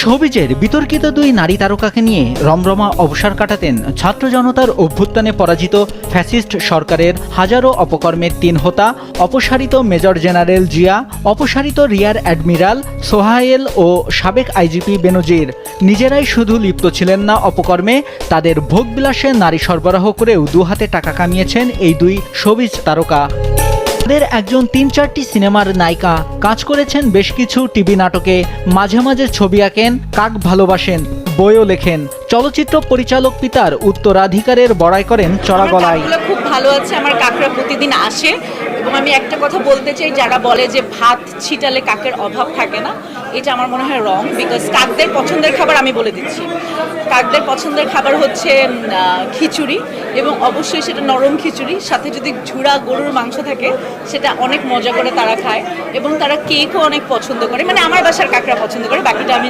শোবিজের বিতর্কিত দুই নারী তারকাকে নিয়ে রমরমা অবসর কাটাতেন ছাত্র জনতার অভ্যুত্থানে পরাজিত ফ্যাসিস্ট সরকারের হাজারো অপকর্মের তিন হোতা অপসারিত মেজর জেনারেল জিয়া, অপসারিত রিয়ার অ্যাডমিরাল সোহায়েল ও সাবেক আইজিপি বেনজির। নিজেরাই শুধু লিপ্ত ছিলেন না অপকর্মে, তাদের ভোগবিলাসে নারী সরবরাহ করেও দুহাতে টাকা কামিয়েছেন এই দুই শোবিজ তারকা। তাদের একজন ৩-৪টি সিনেমার নায়িকা, কাজ করেছেন বেশ কিছু টিভি নাটকে, মাঝে মাঝে ছবি আঁকেন, কাক ভালোবাসেন, বইও লেখেন। চলচ্চিত্র পরিচালক পিতার উত্তরাধিকারের বড়াই করেন চড়া গলায়। খুব ভালো আছে, আমার কাকরা প্রতিদিন আসে এবং আমি একটা কথা বলতে চাই, যারা বলে যে ভাত ছিটালে কাকের অভাব থাকে না, এটা আমার মনে হয় রং। বিকজ কাকদের পছন্দের খাবার আমি বলে দিচ্ছি, কাকদের পছন্দের খাবার হচ্ছে খিচুড়ি, এবং অবশ্যই সেটা নরম খিচুড়ি, সাথে যদি ঝুড়া গরুর মাংস থাকে সেটা অনেক মজা করে তারা খায়, এবং তারা কেকও অনেক পছন্দ করে। মানে আমার বাসার কাকরা পছন্দ করে, বাকিটা আমি